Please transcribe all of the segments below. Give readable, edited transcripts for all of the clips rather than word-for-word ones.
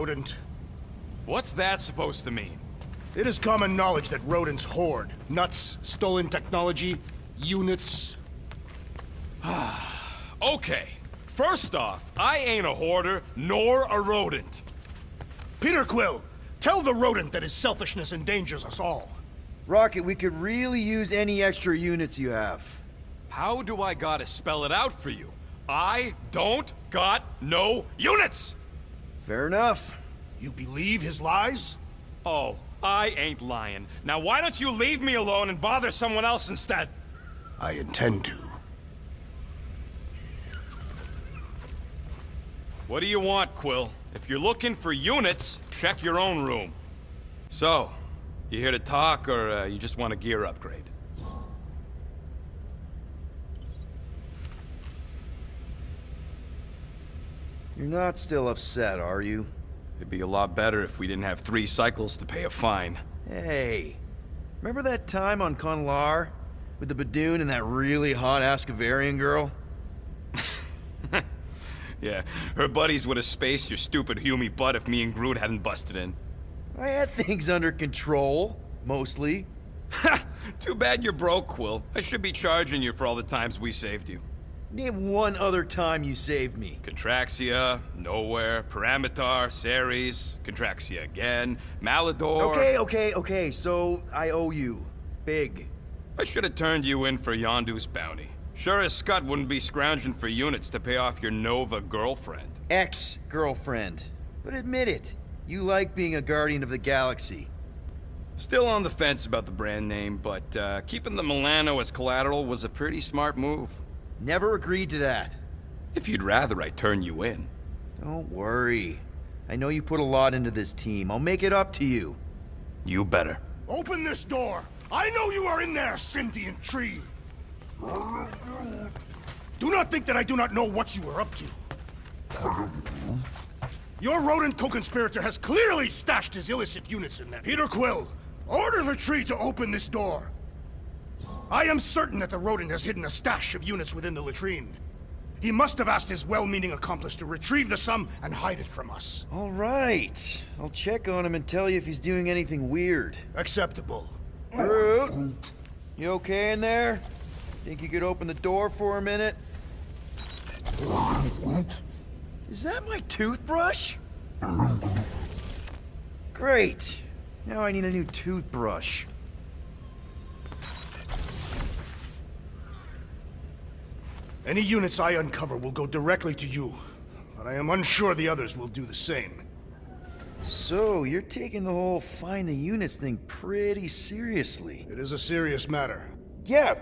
rodent. What's that supposed to mean? It is common knowledge that rodents hoard nuts, stolen technology, units. Okay, first off, I ain't a hoarder nor a rodent. Peter Quill, tell the rodent that his selfishness endangers us all. Rocket, we could really use any extra units you have. How do I gotta spell it out for you? I don't got no units! Fair enough. You believe his lies? Oh, I ain't lying. Now why don't you leave me alone and bother someone else instead? I intend to. What do you want, Quill? If you're looking for units, check your own room. So, you here to talk, or you just want a gear upgrade? You're not still upset, are you? It'd be a lot better if we didn't have 3 cycles to pay a fine. Hey, remember that time on Conlar? With the Badoon and that really hot Ascavarian girl? Yeah, her buddies would have spaced your stupid Humy butt if me and Groot hadn't busted in. I had things under control, mostly. Ha! Too bad you're broke, Quill. I should be charging you for all the times we saved you. Name one other time you saved me. Contraxia, Nowhere, Paramitar, Ceres, Contraxia again, Malador... Okay, so I owe you. Big. I should have turned you in for Yondu's bounty. Sure as Scott wouldn't be scrounging for units to pay off your Nova girlfriend. Ex-girlfriend. But admit it, you like being a Guardian of the Galaxy. Still on the fence about the brand name, but keeping the Milano as collateral was a pretty smart move. Never agreed to that. If you'd rather I turn you in. Don't worry. I know you put a lot into this team. I'll make it up to you. You better. Open this door! I know you are in there, sentient tree! Do not think that I do not know what you are up to. Your rodent co-conspirator has clearly stashed his illicit units in there. Peter Quill, order the tree to open this door. I am certain that the rodent has hidden a stash of units within the latrine. He must have asked his well-meaning accomplice to retrieve the sum and hide it from us. All right. I'll check on him and tell you if he's doing anything weird. Acceptable. Groot, you okay in there? Think you could open the door for a minute? Is that my toothbrush? Great. Now I need a new toothbrush. Any units I uncover will go directly to you, but I am unsure the others will do the same. So, you're taking the whole find the units thing pretty seriously. It is a serious matter. Yeah,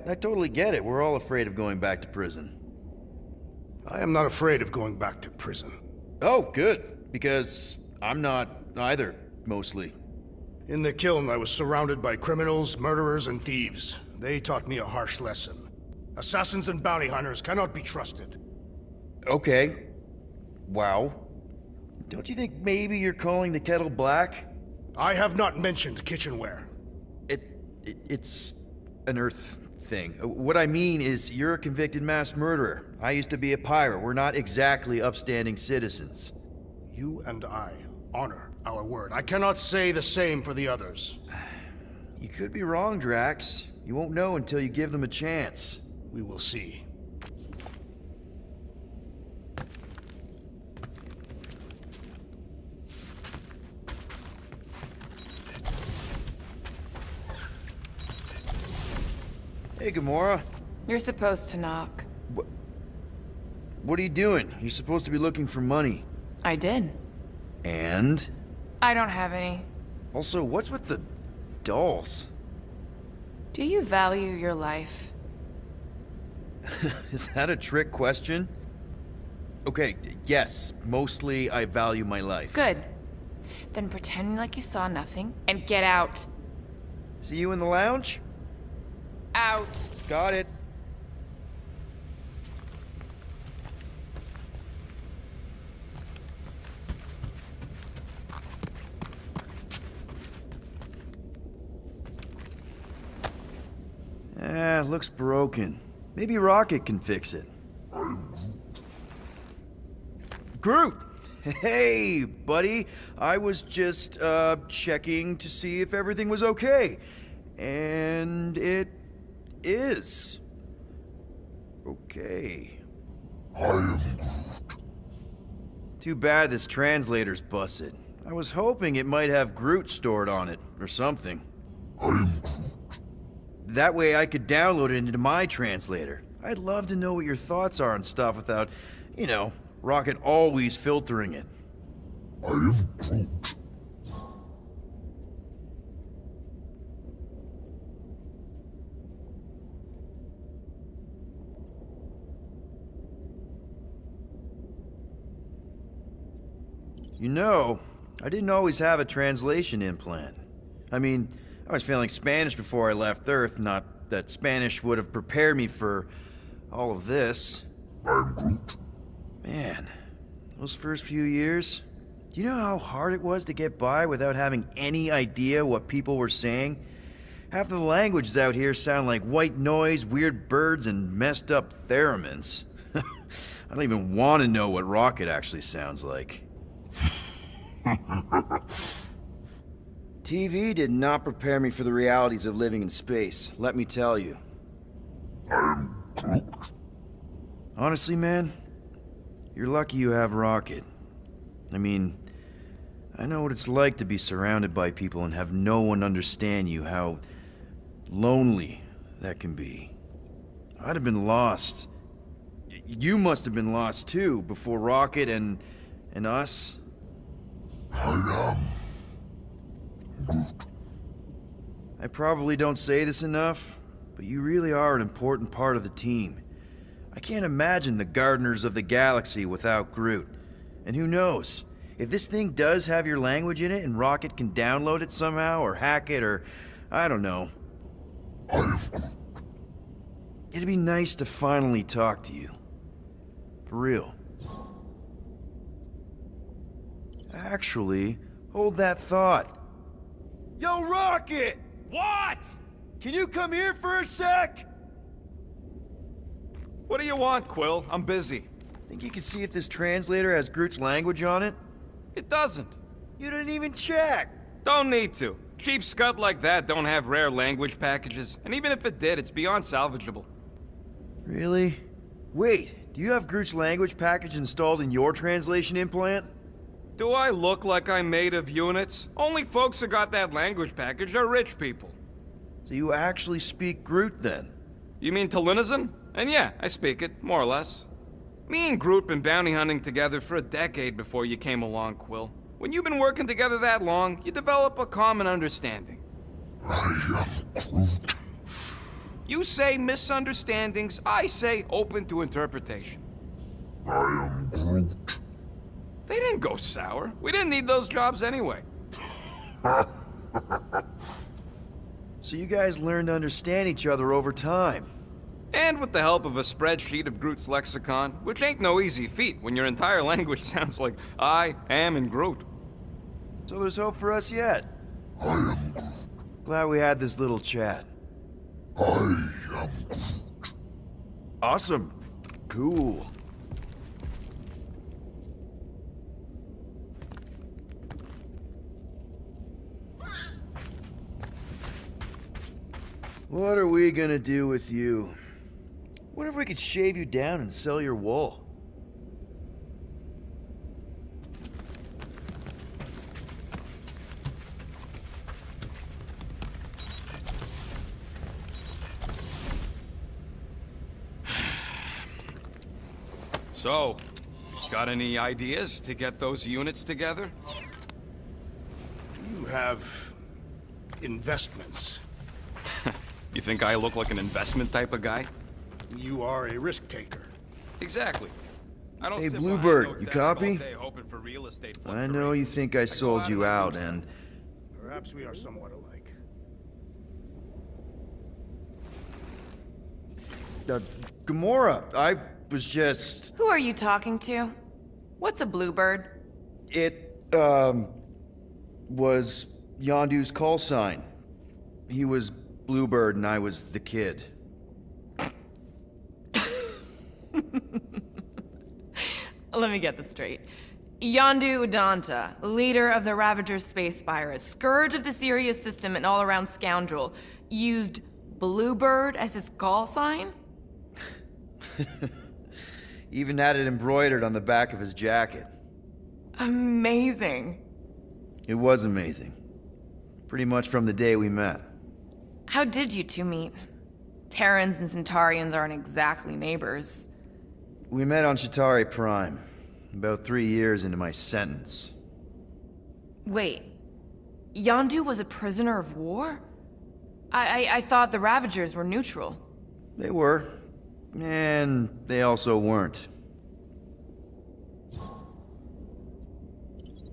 I totally get it. We're all afraid of going back to prison. I am not afraid of going back to prison. Oh, good. Because I'm not either, mostly. In the kiln, I was surrounded by criminals, murderers, and thieves. They taught me a harsh lesson. Assassins and bounty hunters cannot be trusted. Okay. Wow. Don't you think maybe you're calling the kettle black? I have not mentioned kitchenware. It's an Earth thing. What I mean is, you're a convicted mass murderer. I used to be a pirate. We're not exactly upstanding citizens. You and I honor our word. I cannot say the same for the others. You could be wrong, Drax. You won't know until you give them a chance. We will see. Hey, Gamora. You're supposed to knock. What are you doing? You're supposed to be looking for money. I did. And? I don't have any. Also, what's with the dolls? Do you value your life? Is that a trick question? Okay, yes, mostly I value my life. Good. Then pretend like you saw nothing and get out. See you in the lounge? Out. Got it. Looks broken. Maybe Rocket can fix it. Groot! Hey, buddy. I was just, checking to see if everything was okay. And it is. Okay. I am Too bad this translator's busted. I was hoping it might have Groot stored on it, or something. That way I could download it into my translator. I'd love to know what your thoughts are on stuff without, Rocket always filtering it. I am Groot. I didn't always have a translation implant. I mean, I was feeling Spanish before I left Earth, not that Spanish would have prepared me for all of this. I'm Groot. Man, those first few years, do you know how hard it was to get by without having any idea what people were saying? Half of the languages out here sound like white noise, weird birds, and messed up theremins. I don't even want to know what Rocket actually sounds like. TV did not prepare me for the realities of living in space, let me tell you. I'm Groot. Honestly, man, you're lucky you have Rocket. I mean, I know what it's like to be surrounded by people and have no one understand you, how lonely that can be. I'd have been lost. You must have been lost too, before Rocket and us. I am Groot. I probably don't say this enough, but you really are an important part of the team. I can't imagine the Gardeners of the Galaxy without Groot. And who knows, if this thing does have your language in it and Rocket can download it somehow or hack it or I don't know. I am Groot. It'd be nice to finally talk to you. For real. Actually, hold that thought. Yo, Rocket! What? Can you come here for a sec? What do you want, Quill? I'm busy. Think you can see if this translator has Groot's language on it? It doesn't. You didn't even check! Don't need to. Cheap scud like that don't have rare language packages, and even if it did, it's beyond salvageable. Really? Wait, do you have Groot's language package installed in your translation implant? Do I look like I'm made of units? Only folks who got that language package are rich people. So you actually speak Groot then? You mean Talinisan? And yeah, I speak it, more or less. Me and Groot been bounty hunting together for a decade before you came along, Quill. When you've been working together that long, you develop a common understanding. I am Groot. You say misunderstandings, I say open to interpretation. I am Groot. They didn't go sour. We didn't need those jobs anyway. So you guys learned to understand each other over time. And with the help of a spreadsheet of Groot's lexicon, which ain't no easy feat when your entire language sounds like I am in Groot. So there's hope for us yet. I am Groot. Glad we had this little chat. I am Groot. Awesome. Cool. What are we gonna do with you? What if we could shave you down and sell your wool? So, got any ideas to get those units together? Do you have investments? You think I look like an investment type of guy? You are a risk taker. Exactly. I don't Hey, sit Bluebird, behind no you desk all copy? day hoping for real estate I know you think I sold you out, and Perhaps we are somewhat alike. Gamora, I was just... Who are you talking to? What's a bluebird? It, was Yondu's call sign. He was Bluebird and I was the kid. Let me get this straight. Yondu Udanta, leader of the Ravager space virus, scourge of the Sirius system and all-around scoundrel, used Bluebird as his call sign? Even had it embroidered on the back of his jacket. Amazing. It was amazing. Pretty much from the day we met. How did you two meet? Terrans and Centaurians aren't exactly neighbors. We met on Chitauri Prime, about 3 years into my sentence. Wait, Yondu was a prisoner of war? I thought the Ravagers were neutral. They were, and they also weren't.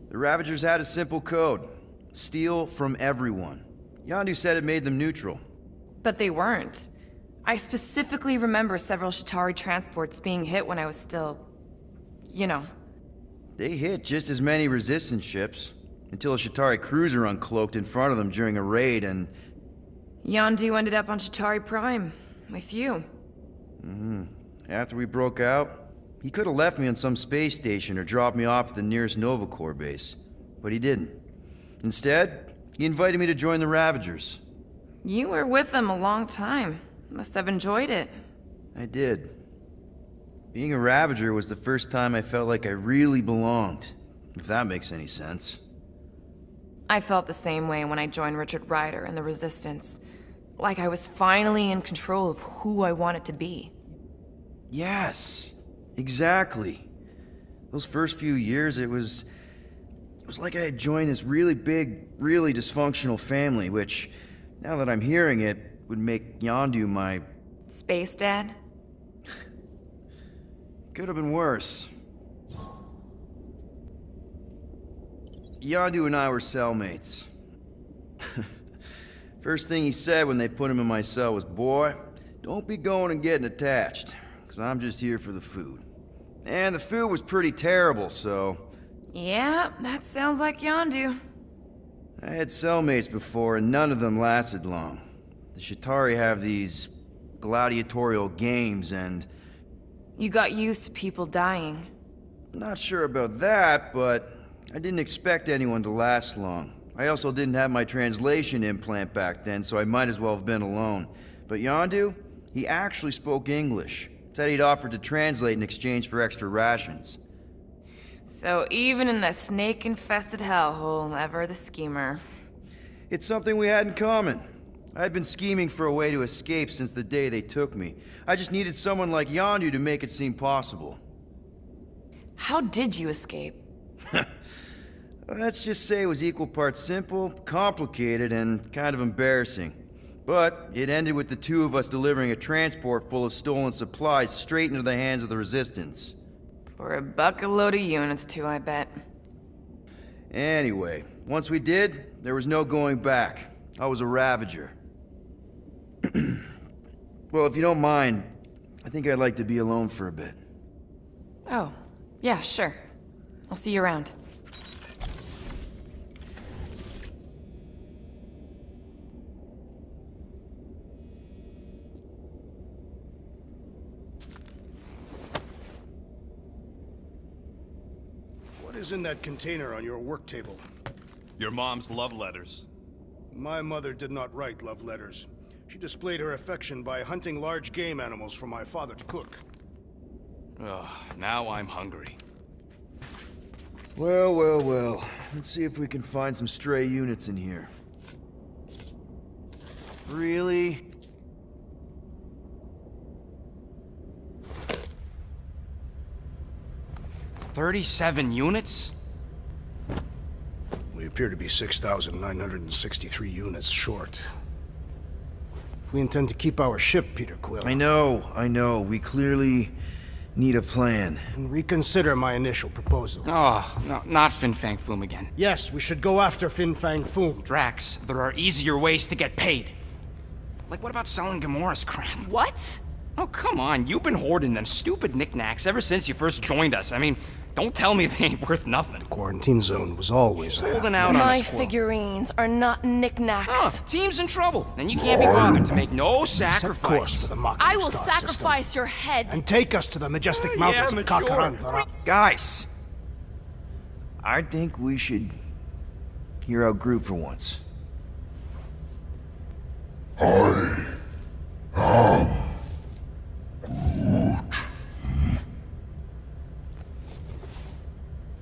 The Ravagers had a simple code. Steal from everyone. Yondu said it made them neutral. But they weren't. I specifically remember several Chitauri transports being hit when I was still... you know. They hit just as many resistance ships, until a Chitauri cruiser uncloaked in front of them during a raid and... Yondu ended up on Chitauri Prime, with you. After we broke out, he could have left me on some space station or dropped me off at the nearest Nova Corps base. But he didn't. Instead, he invited me to join the Ravagers. You were with them a long time. Must have enjoyed it. I did. Being a Ravager was the first time I felt like I really belonged, if that makes any sense. I felt the same way when I joined Richard Ryder and the Resistance. Like I was finally in control of who I wanted to be. Yes, exactly. Those first few years, it was like I had joined this really big, really dysfunctional family, which, now that I'm hearing it, would make Yondu my... Space Dad? Could have been worse. Yondu and I were cellmates. First thing he said when they put him in my cell was, "Boy, don't be going and getting attached, because I'm just here for the food." And the food was pretty terrible, so... Yeah, that sounds like Yondu. I had cellmates before, and none of them lasted long. The Chitauri have these gladiatorial games, and... You got used to people dying. Not sure about that, but I didn't expect anyone to last long. I also didn't have my translation implant back then, so I might as well have been alone. But Yondu, he actually spoke English. Said he'd offered to translate in exchange for extra rations. So even in the snake-infested hellhole, ever the schemer. It's something we had in common. I'd been scheming for a way to escape since the day they took me. I just needed someone like Yondu to make it seem possible. How did you escape? Let's just say it was equal parts simple, complicated, and kind of embarrassing. But it ended with the two of us delivering a transport full of stolen supplies straight into the hands of the Resistance. For a bucket load of units too, I bet. Anyway, once we did, there was no going back. I was a Ravager. Well, if you don't mind, I think I'd like to be alone for a bit. Oh, yeah, sure. I'll see you around. What is in that container on your work table? Your mom's love letters. My mother did not write love letters. She displayed her affection by hunting large game animals for my father to cook. Ugh, now I'm hungry. Well, well, well. Let's see if we can find some stray units in here. Really? "37 units? We appear to be 6,963 units short. If we intend to keep our ship, Peter Quill... I know. We clearly need a plan. And reconsider my initial proposal. Oh, no, not Fin Fang Foom again. Yes, we should go after Fin Fang Foom. Drax, there are easier ways to get paid. Like, what about selling Gamora's crap? What? Oh, come on. You've been hoarding them stupid knickknacks ever since you first joined us. I mean, don't tell me they ain't worth nothing. Quarantine zone was always there. Holding out on My us, Quill. figurines are not knickknacks. Huh, team's in trouble, and you can't be bothered to make no Set course sacrifice. for the Mach I will star system, sacrifice your head. and take us to the majestic Yeah, mountains of mature. Kakaran. Guys! I think we should hear out Groot for once.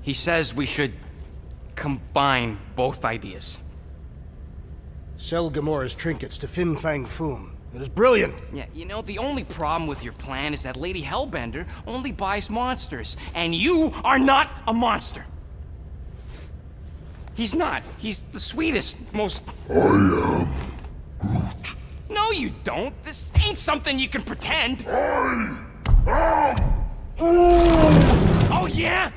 He says we should combine both ideas. Sell Gamora's trinkets to Fin Fang Foom. It is brilliant. Yeah, you know, the only problem with your plan is that Lady Hellbender only buys monsters, and you are not a monster. He's not. He's the sweetest, most... I am Groot. No, you don't. This ain't something you can pretend. I am Oh, yeah?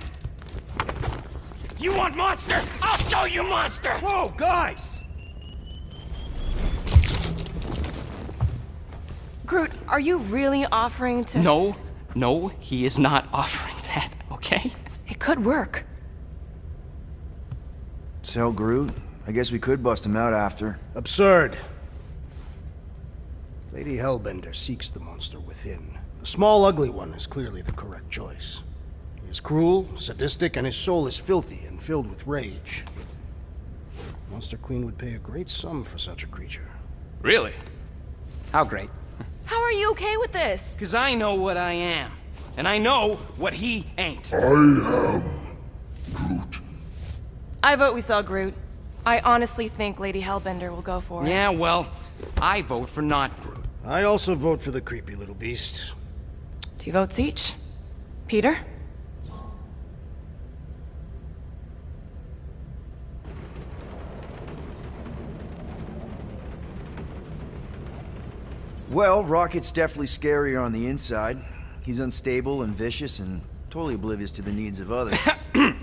You want monster? I'll show you monster! Whoa, guys! Groot, are you really offering to... No, he is not offering that, okay? It could work. Sell Groot? I guess we could bust him out after. Absurd. Lady Hellbender seeks the monster within. The small, ugly one is clearly the correct choice. He is cruel, sadistic, and his soul is filthy and filled with rage. Monster Queen would pay a great sum for such a creature. Really? How great? How are you okay with this? Because I know what I am. And I know what he ain't. I am Groot. I vote we sell Groot. I honestly think Lady Hellbender will go for it. Yeah, well, I vote for not Groot. I also vote for the creepy little beast. 2 votes each. Peter? Well, Rocket's definitely scarier on the inside. He's unstable and vicious and totally oblivious to the needs of others.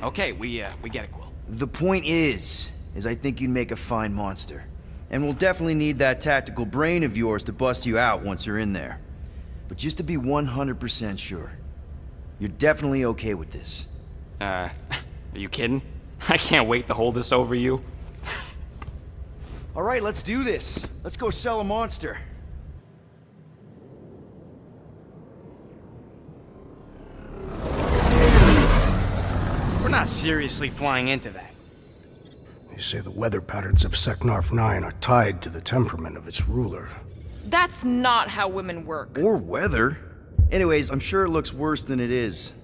Okay, we get it, Quill. The point is I think you'd make a fine monster. And we'll definitely need that tactical brain of yours to bust you out once you're in there. But just to be 100% sure, you're definitely okay with this. Are you kidding? I can't wait to hold this over you. All right, let's do this. Let's go sell a monster. We're not seriously flying into that. They say the weather patterns of Seknarf 9 are tied to the temperament of its ruler. That's not how women work. Or weather. Anyways, I'm sure it looks worse than it is.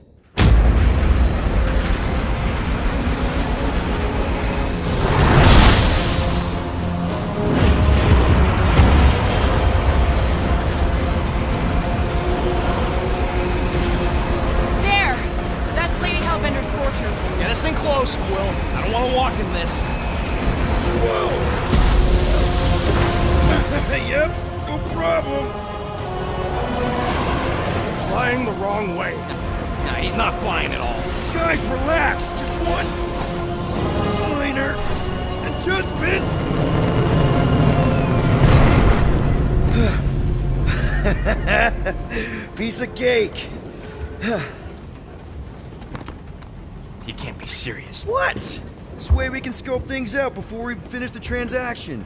There! That's Lady Hellbender's fortress. Get us in close, Quill. I don't want to walk in this. Yep, no problem. Flying the wrong way. Nah, he's not flying at all. Guys, relax. Just one minor adjustment. Piece of cake. He can't be serious. What? This way we can scope things out before we finish the transaction.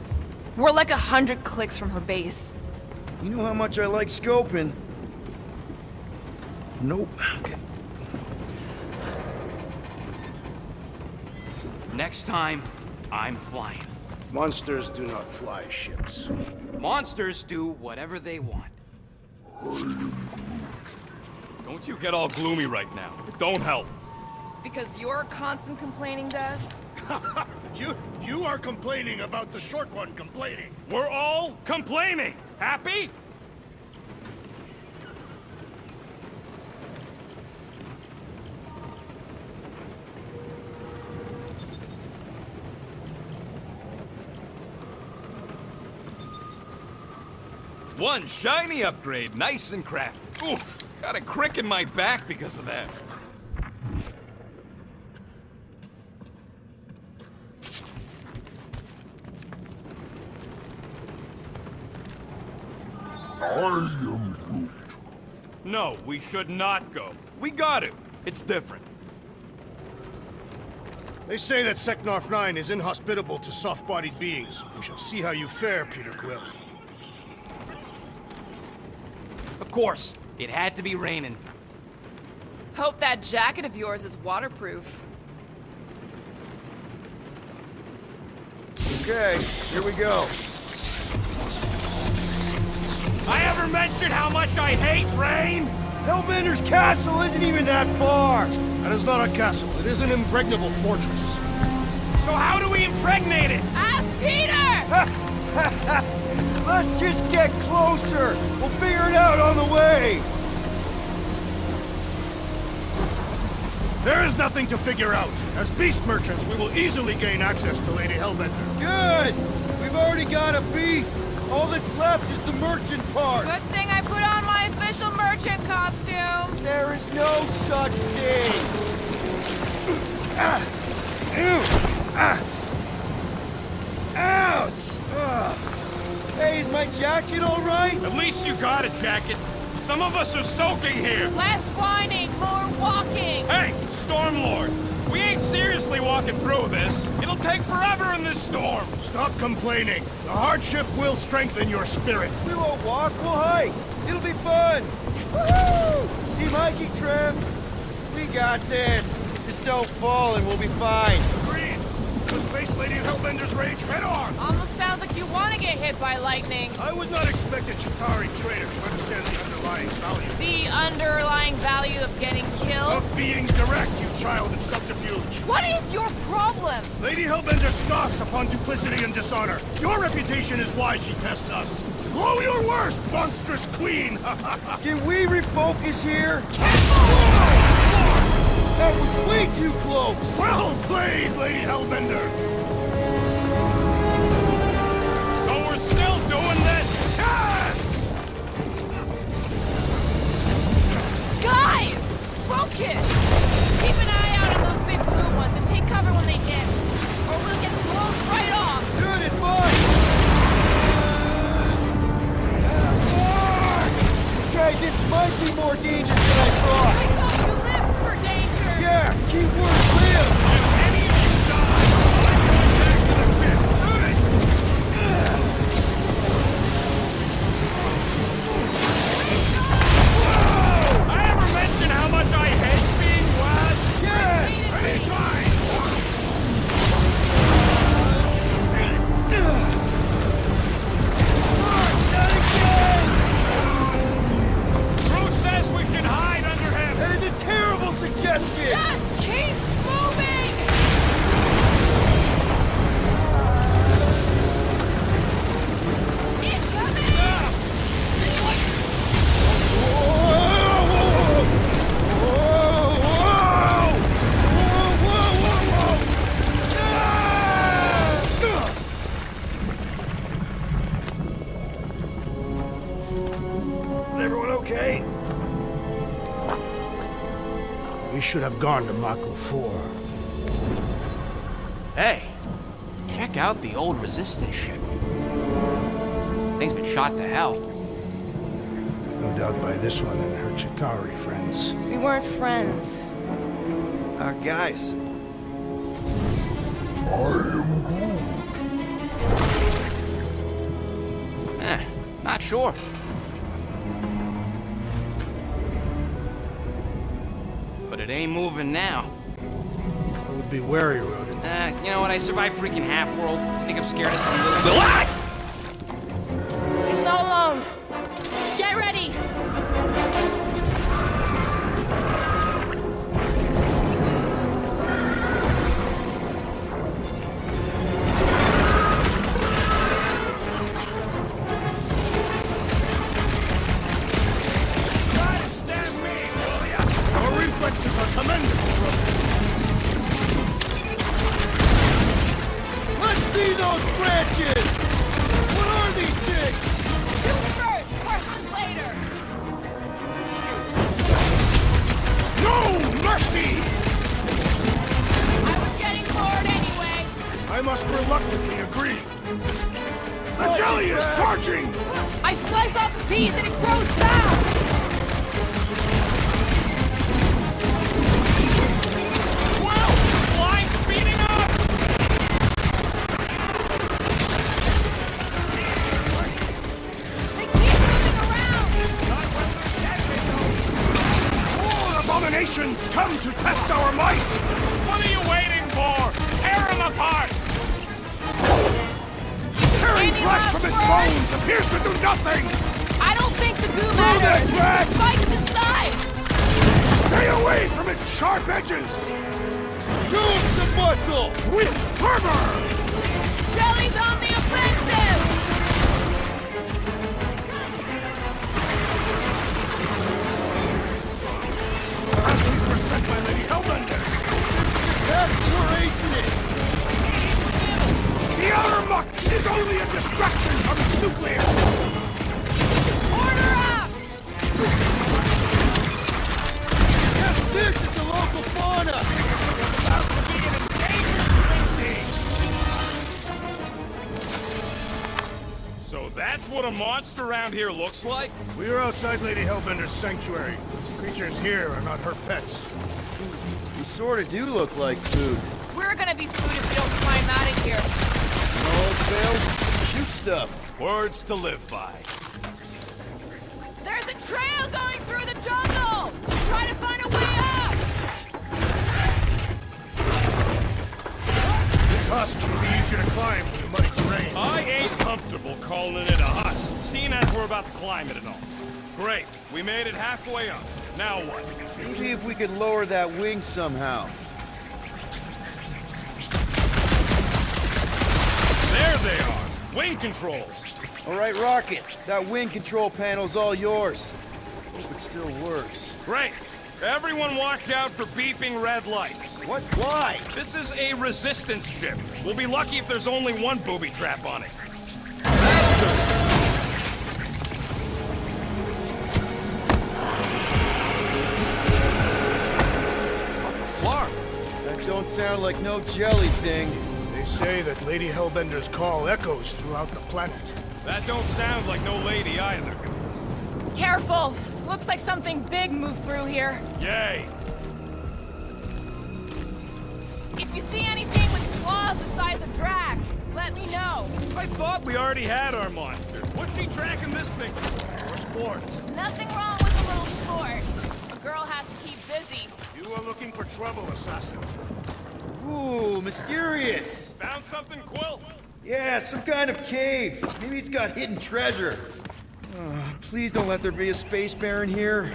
We're like 100 clicks from her base. You know how much I like scoping. Nope. Okay. Next time, I'm flying. Monsters do not fly ships. Monsters do whatever they want. Don't you get all gloomy right now. It don't help. Because you're constant complaining, Des? You are complaining about the short one complaining. We're all complaining. Happy? One shiny upgrade, nice and crafty. Oof, got a crick in my back because of that. I am Groot. No, we should not go. We got it. It's different. They say that Seknarf 9 is inhospitable to soft-bodied beings. We shall see how you fare, Peter Quill. Of course, it had to be raining. Hope that jacket of yours is waterproof. Okay, here we go. I ever mentioned how much I hate rain? Hellbender's castle isn't even that far! That is not a castle. It is an impregnable fortress. So how do we impregnate it? Ask Peter! Let's just get closer! We'll figure it out on the way! There is nothing to figure out. As beast merchants, we will easily gain access to Lady Hellbender. Good! We've already got a beast! All that's left is the merchant part! Good thing I put on my official merchant costume. There is no such thing! Ouch! Hey, is my jacket all right? At least you got a jacket. Some of us are soaking here. Less whining, more walking. Hey, Stormlord. We ain't seriously walking through this. It'll take forever in this storm. Stop complaining. The hardship will strengthen your spirit. We won't walk, we'll hike! It'll be fun! Woohoo! Team hiking trip! We got this! Just don't fall and we'll be fine. Agreed. Let's face Lady Hellbender's rage head on. Almost sounds like you want to get hit by lightning. I would not expect a Chitauri trader to understand the underlying value. The underlying value of getting killed? Of being direct, you child of subterfuge. What is your problem? Lady Hellbender scoffs upon duplicity and dishonor. Your reputation is why she tests us. Blow your worst, monstrous queen! Can we refocus here? That was way too close! Well played, Lady Hellbender! So we're still doing this? Yes! Guys! Focus! Keep an eye out on those big blue ones and take cover when they hit. Or we'll get blown right off. Good advice! Okay, this might be more dangerous than I thought. I thought you lived for danger. Yeah, keyword live! If any of you die, I'm going back to the ship. I ever mention how much I hate being wet? Yes! Anytime! Not again! Groot says we should hide under him. That is a terrible suggestion! Just keep moving! Incoming! Everyone okay? We should have gone to Mako 4. Hey, check out the old resistance ship. Thing's been shot to hell. No doubt by this one and her Chitauri friends. We weren't friends. Guys. Not sure. But it ain't moving now. I would be wary, Rodin. You know what? I survived freaking half-world. I think I'm scared of some little... Ah! It's not alone. Get ready! Try to stand me, will ya? Your reflexes are commendable, Rodin. Let's see those branches! What are these things? Shoot first, questions later. No mercy! I was getting bored anyway. I must reluctantly agree. The jelly is charging! I slice off a piece and it grows back. Well, line speeding up. They keep moving around. All abominations come to test our might! What are you waiting for? Tear them apart. bones appears to do nothing! I don't think the goo that, matters. Drax! The spike's inside. Stay away from its sharp edges! Show him some muscle! With fervor! Jelly's on the offensive. Assassins were sent by Lady Hellbender! We're acing it! The outer muck is only a distraction from its nucleus! Order up. Yes, this is the local fauna! About to be an endangered species! So that's what a monster around here looks like? We are outside Lady Hellbender's sanctuary. Creatures here are not her pets. You sort of do look like food. We're gonna be food if we don't climb out of here. When all else fails, shoot stuff. Words to live by. There's a trail going through the jungle. Try to find a way up. This husk should be easier to climb than the muddy terrain. I ain't comfortable calling it a husk, seeing as we're about to climb it and all. Great, we made it halfway up. Now what? Maybe if we could lower that wing somehow. There they are, wing controls. All right, Rocket. That wing control panel's all yours. Hope it still works. Great. Everyone watch out for beeping red lights. What? Why? This is a resistance ship. We'll be lucky if there's only one booby trap on it. Clark! That don't sound like no jelly thing. They say that Lady Hellbender's call echoes throughout the planet. That don't sound like no lady either. Careful. Looks like something big moved through here. Yay! If you see anything with claws the size of Drax, let me know. I thought we already had our monster. What's she tracking this thing for sport? Nothing wrong with a little sport. A girl has to keep busy. You are looking for trouble, assassin. Ooh, mysterious. Found something, Quill? Yeah, some kind of cave. Maybe it's got hidden treasure. Please don't let there be a space baron here.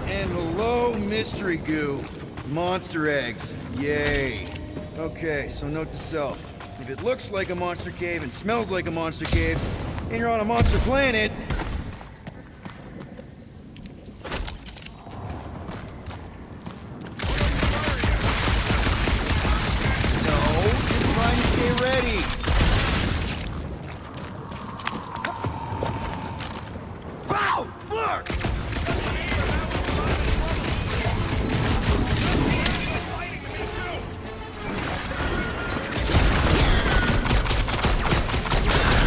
And hello, mystery goo. Monster eggs. Yay. Okay, so note to self. If it looks like a monster cave and smells like a monster cave, and you're on a monster planet, no, just trying to stay ready. Wow! Look!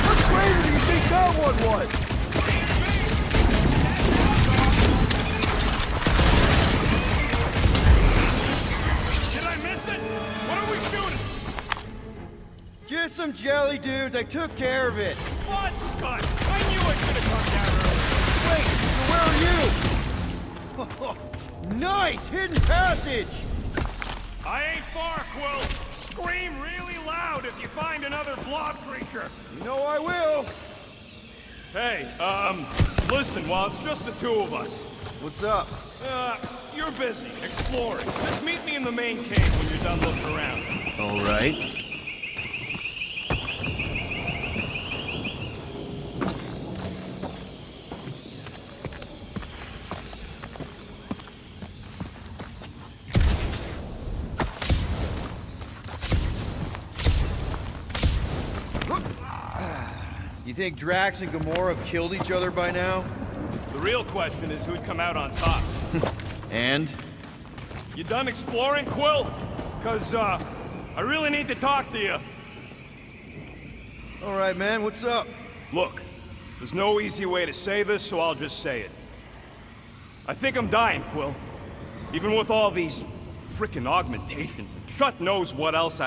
What crater do you think that one was? Did I miss it? What are we shooting? Just some jelly dudes. I took care of it. What, Scott? I knew I should have come down earlier. Wait, so where are you? Nice! Hidden passage! I ain't far, Quill. Scream really loud if you find another blob creature. You know I will. Hey, listen, while it's just the two of us, What's up? you're busy exploring. Just meet me in the main cave when you're done looking around. All right. You think Drax and Gamora have killed each other by now? The real question is who'd come out on top. And? You done exploring, Quill? 'Cause, I really need to talk to you. All right, man, what's up? Look, there's no easy way to say this, so I'll just say it. I think I'm dying, Quill. Even with all these frickin' augmentations and shut knows what else,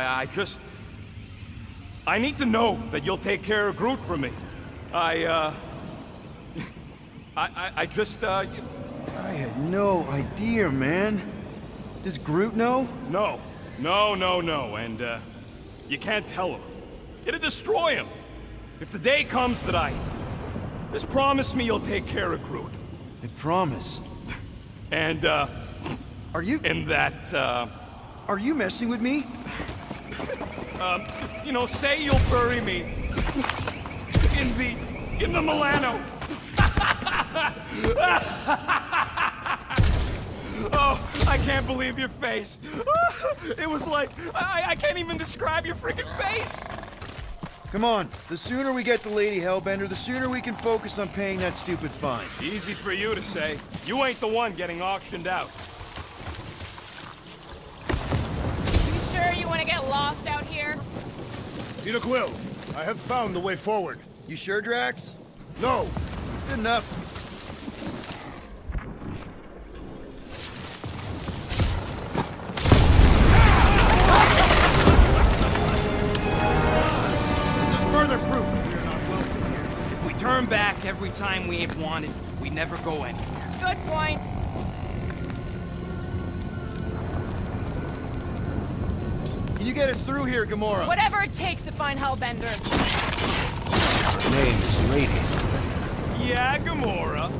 I need to know that you'll take care of Groot for me. I I had no idea, man. Does Groot know? No, and, you can't tell him. It'd destroy him. If the day comes that just promise me you'll take care of Groot. I promise. And, Are you... and that, Are you messing with me? you know, say you'll bury me in the Milano. Oh, I can't believe your face. It was like, I can't even describe your freaking face. Come on. The sooner we get the Lady Hellbender, the sooner we can focus on paying that stupid fine. Easy for you to say. You ain't the one getting auctioned out. You sure you want to get lost out here? Peter Quill, I have found the way forward. You sure, Drax? No, Good enough. this is further proof that we are not welcome here. If we turn back every time we ain't wanted, we never go anywhere. Good point. Can you get us through here, Gamora? Whatever it takes to find Hellbender. Her name is Lady. Yeah, Gamora.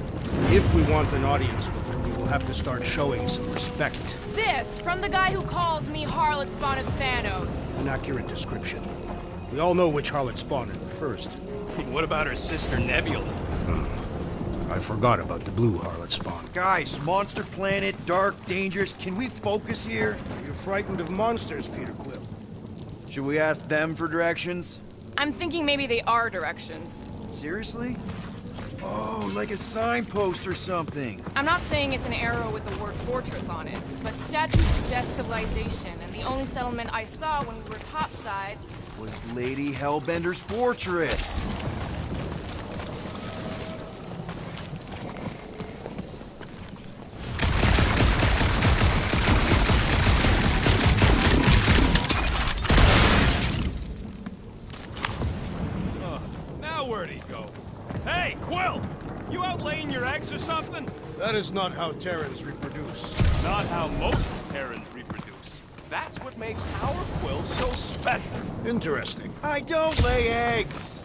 If we want an audience with her, we will have to start showing some respect. This from the guy who calls me Harlot Spawn of Thanos. An accurate description. We all know which harlot spawned her first. What about her sister Nebula? I forgot about the blue harlot spawn. Guys, Monster Planet, dark, dangerous. Can we focus here? You're frightened of monsters, Peter Quill. Should we ask them for directions? I'm thinking maybe they are directions. Seriously? Oh, like a signpost or something. I'm not saying it's an arrow with the word fortress on it, but statues suggest civilization, and the only settlement I saw when we were topside. Was Lady Hellbender's fortress. Now where'd he go? Hey, Quill! You out laying your eggs or something? That is not how Terrans reproduce. Not how most Terrans reproduce. That's what makes our Quill so special. Interesting. I don't lay eggs.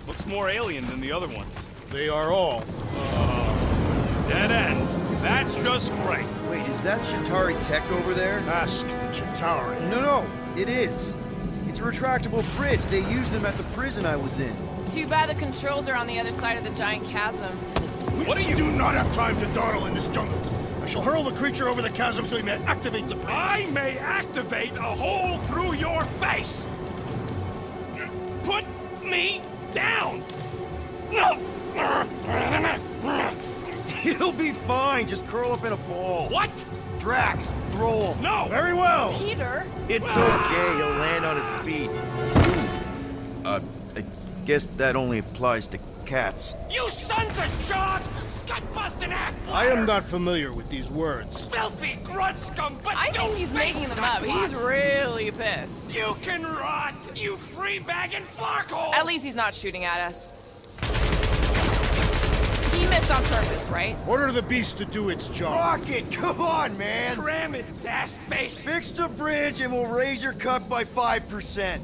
Looks more alien than the other ones. They are all. Dead end. That's just great. Wait, is that Chitauri tech over there? Ask the Chitauri. No, it is. It's a retractable bridge. They used them at the prison I was in. Too bad the controls are on the other side of the giant chasm. What do not have time to dawdle in this jungle. I shall hurl the creature over the chasm so he may activate the bridge. I may activate a hole through your face! Put me down! It'll be fine. Just curl up in a ball. What? Drax, throw him. No! Very well. Peter? It's okay. He'll land on his feet. I guess that only applies to cats. You sons of dogs! Scut-busting ass I am not familiar with these words. filthy grunt scum, but I think he's making them up. He's really pissed. You can rot, you free-bagging flarkhole! At least he's not shooting at us. He missed on purpose, right? Order the beast to do its job. Rocket, come on, man. Cram it, dash face! Fix the bridge and we'll raise your cut by 5%.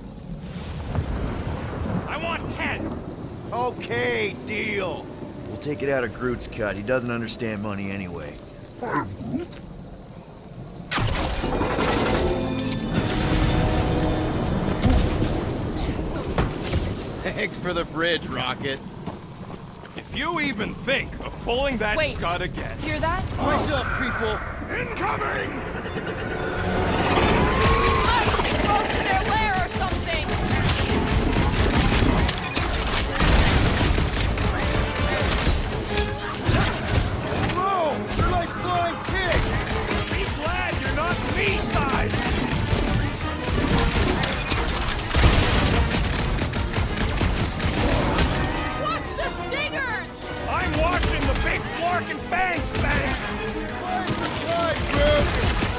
I want 10! Okay, deal. We'll take it out of Groot's cut. He doesn't understand money anyway. I'm Groot. Thanks for the bridge, Rocket. If you even think of pulling that Wait. scud again... Hear that? What's up, people? Incoming! Close to their lair or something! Bro, they're like flying pigs. Be glad you're not me-sized! Watch the stingers! I'm watching the big flark and fangs, thanks! Fire supply, Groot.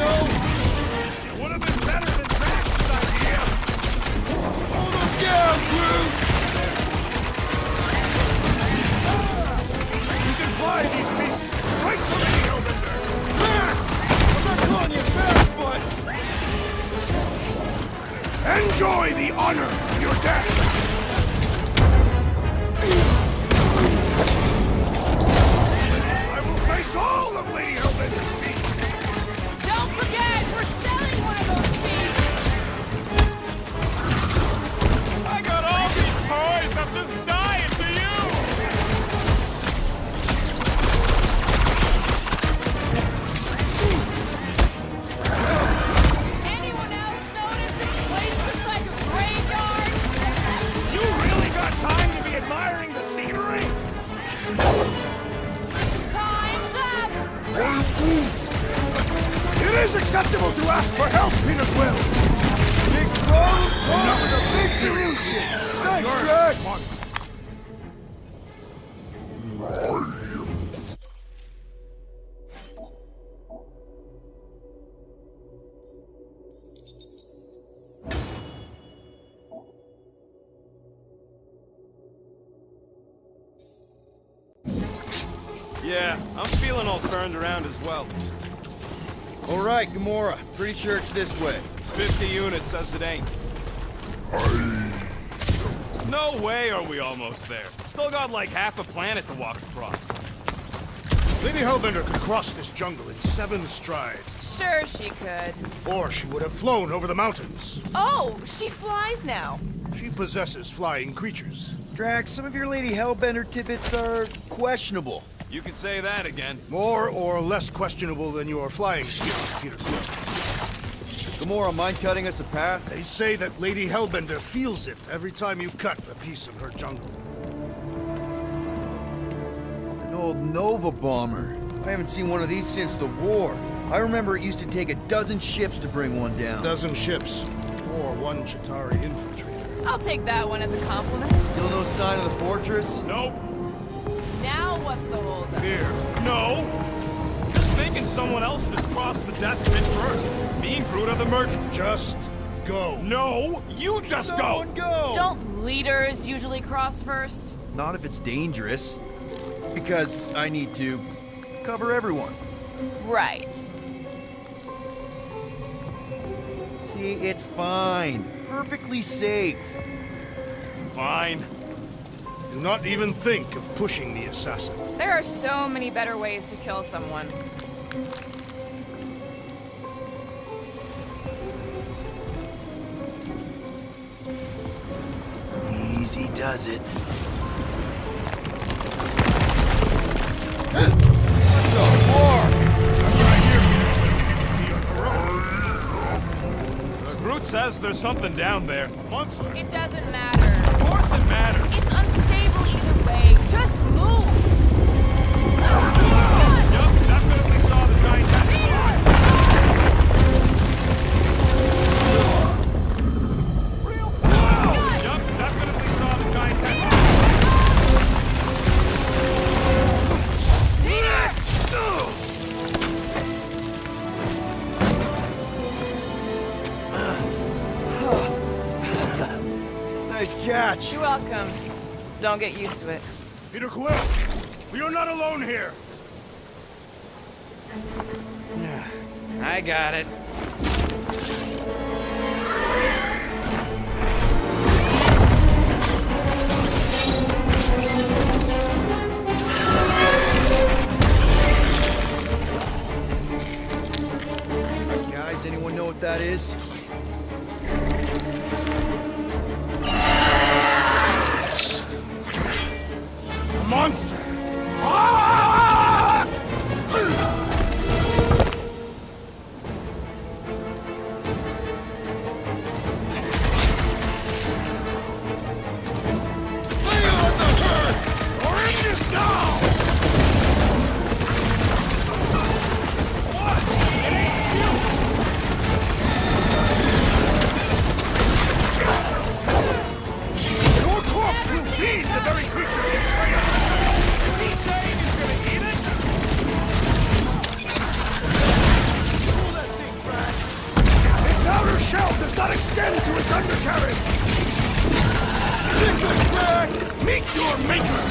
It would have been better than Drax's idea. Hold him down, Groot! You can fly these beasts straight to the hellbender! Max! I'm not calling you back, but... Enjoy the honor of your death! I will face all of Lady Hellbender's beasts! Don't forget, we're selling one of those beasts! I got all these toys. I'm just dying for you. Anyone else notice this place looks like a graveyard? You really got time to be admiring the scenery? Time's up! It is acceptable to ask for help, Peter Quill! Big problems calling for big solutions! Thanks, Drax! Yeah, I'm feeling all turned around as well. All right, Gamora. Pretty sure it's this way. 50 units says it ain't. No way are we almost there. Still got like half a planet to walk across. Lady Hellbender could cross this jungle in 7 strides. Sure she could. Or she would have flown over the mountains. Oh, she flies now. She possesses flying creatures. Drax, some of your Lady Hellbender tidbits are questionable. You can say that again. More or less questionable than your flying skills, Peter Quill. Gamora, mind cutting us a path? They say that Lady Hellbender feels it every time you cut a piece of her jungle. An old Nova bomber. I haven't seen one of these since the war. I remember it used to take a dozen ships to bring one down. A dozen ships, or 1 Chitauri infiltrator. I'll take that one as a compliment. Still no sign of the fortress? Nope. Now what's the holdup? Fear. No. Just thinking someone else should cross the death pit first. Me and Groot are the merchant. Just go. No, you just Someone go. go! Don't leaders usually cross first? Not if it's dangerous. Because I need to cover everyone. Right. See, it's fine. Perfectly safe. Fine. Do not even think of pushing the assassin. There are so many better ways to kill someone. Easy does it. Groot says there's something down there. Monster. It doesn't matter. Of course it matters. It's unstable either way. Just move! Yup, definitely saw the giant Yup, definitely saw the giant Nice catch. You're welcome. Don't get used to it. Peter Quill, we are not alone here. I got it. Guys, anyone know what that is? A monster. Ah! not extend to its undercarriage! Sickle cracks! Meet your maker!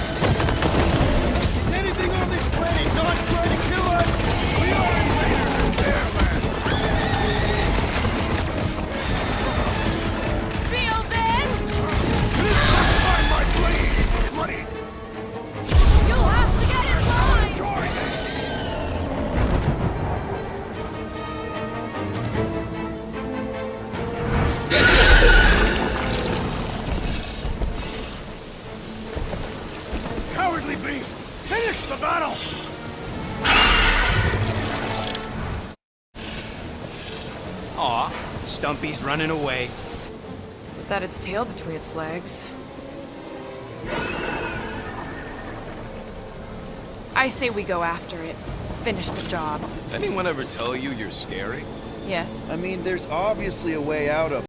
Is anything on this planet not trying to kill us? We are invaders in their land! Feel this? This time my blade is bloody! You'll have to get in line! Enjoy this! Cowardly beast! Finish the battle! Aw, Stumpy's running away. With that its tail between its legs. I say we go after it. Finish the job. Anyone ever tell you you're scary? Yes. I mean, there's obviously a way out of